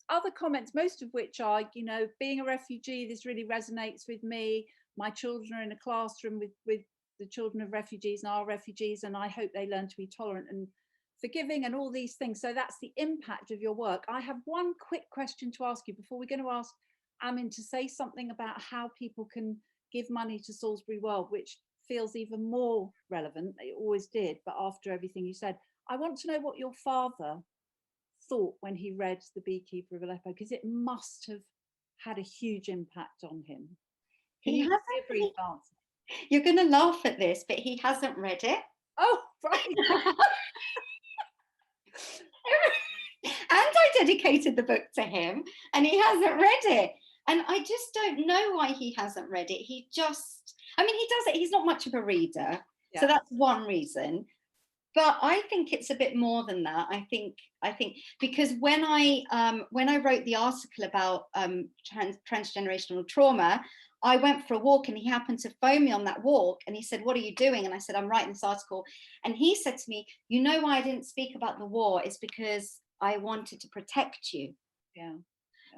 other comments, most of which are, you know, being a refugee, this really resonates with me. My children are in a classroom with the children of refugees and are refugees, and I hope they learn to be tolerant and forgiving and all these things. So that's the impact of your work. I have one quick question to ask you before we're going to ask Amin to say something about how people can give money to Salisbury World, which feels even more relevant. It always did, but after everything you said, I want to know what your father thought when he read The Beekeeper of Aleppo, because it must have had a huge impact on him. He Can you give a brief answer? You're going to laugh at this, but he hasn't read it. Oh, right. And I dedicated the book to him and he hasn't read it. And I just don't know why he hasn't read it. He just, I mean, he does it. He's not much of a reader. Yeah. So that's one reason. But I think it's a bit more than that. I think because when I wrote the article about transgenerational trauma, I went for a walk and he happened to phone me on that walk and he said, what are you doing? And I said, I'm writing this article. And he said to me, you know why I didn't speak about the war? It's because I wanted to protect you. Yeah.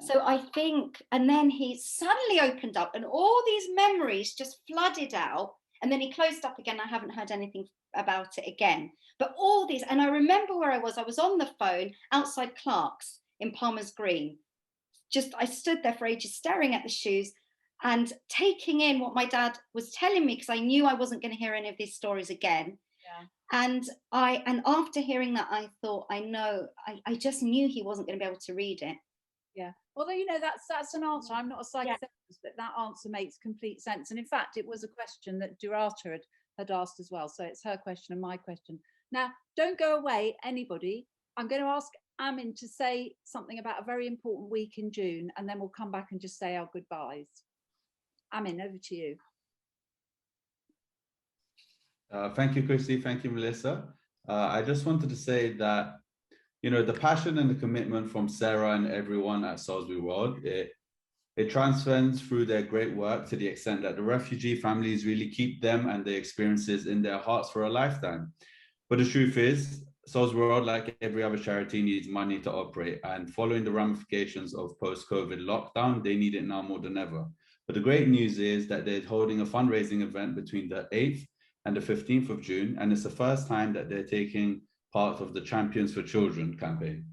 So I think, and then he suddenly opened up and all these memories just flooded out. And then he closed up again. I haven't heard anything about it again. But all these, and I remember where I was on the phone outside Clark's in Palmer's Green. I stood there for ages staring at the shoes and taking in what my dad was telling me, because I knew I wasn't going to hear any of these stories again. Yeah. And after hearing that, I thought, I just knew he wasn't going to be able to read it. Yeah. Although, you know, that's an answer. I'm not a psychotherapist, but that answer makes complete sense. And in fact, it was a question that Durata had asked as well. So it's her question and my question. Now, don't go away, anybody. I'm going to ask Amin to say something about a very important week in June, and then we'll come back and just say our goodbyes. Amin, over to you. Thank you, Christy. Thank you, Melissa. I just wanted to say that, you know, the passion and the commitment from Sarah and everyone at Salisbury World, it transcends through their great work to the extent that the refugee families really keep them and their experiences in their hearts for a lifetime. But the truth is, Salisbury World, like every other charity, needs money to operate. And following the ramifications of post-COVID lockdown, they need it now more than ever. But the great news is that they're holding a fundraising event between the 8th and the 15th of June. And it's the first time that they're taking part of the Champions for Children campaign.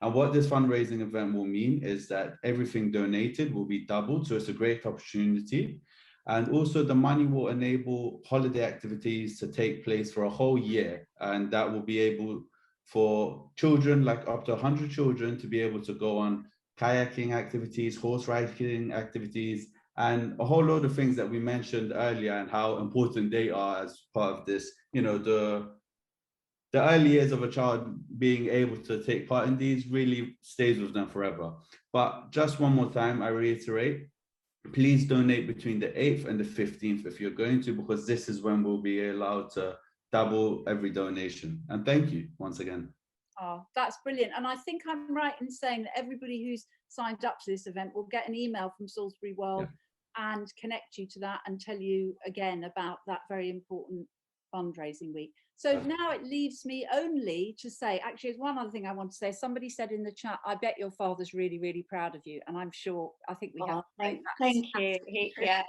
And what this fundraising event will mean is that everything donated will be doubled. So it's a great opportunity. And also the money will enable holiday activities to take place for a whole year. And that will be able for children, like up to 100 children, to be able to go on kayaking activities, horse riding activities, and a whole load of things that we mentioned earlier and how important they are as part of this, you know, the early years of a child being able to take part in these really stays with them forever. But just one more time, I reiterate, please donate between the 8th and the 15th if you're going to, because this is when we'll be allowed to double every donation. And thank you once again. Oh, that's brilliant. And I think I'm right in saying that everybody who's signed up to this event will get an email from Salisbury World and connect you to that and tell you again about that very important fundraising week. So now it leaves me only to say, actually, there's one other thing I want to say. Somebody said in the chat, I bet your father's really, really proud of you. And I'm sure, I think we have. Thank you. Yeah.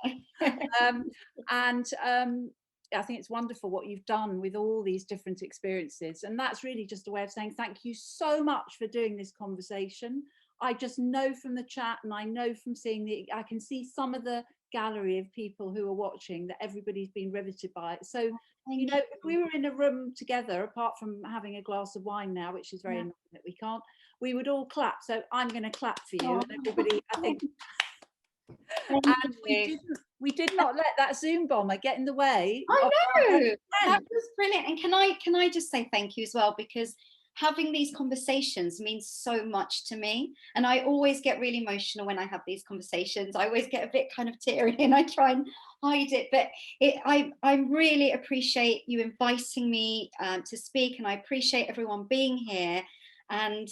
I think it's wonderful what you've done with all these different experiences. And that's really just a way of saying thank you so much for doing this conversation. I just know from the chat, and I know from seeing I can see some of the gallery of people who are watching that everybody's been riveted by it. So, you know, if we were in a room together, apart from having a glass of wine now, which is very annoying that we can't, we would all clap. So I'm going to clap for you, and everybody, I think. And we did not let that Zoom bomber get in the way. I know, that was brilliant. And can I just say thank you as well, because having these conversations means so much to me, and I always get really emotional when I have these conversations. I always get a bit kind of teary and I try and hide it, but I really appreciate you inviting me to speak, and I appreciate everyone being here. And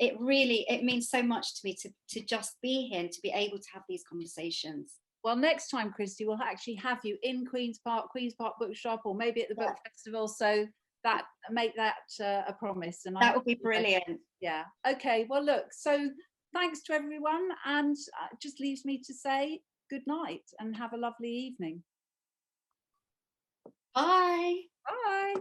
it means so much to me to just be here and to be able to have these conversations. Well, next time, Christy, we'll actually have you in Queen's Park Bookshop, or maybe at the book festival. So make that a promise. And that would be brilliant. Yeah. Okay. Well, look. So thanks to everyone, and just leaves me to say good night and have a lovely evening. Bye. Bye.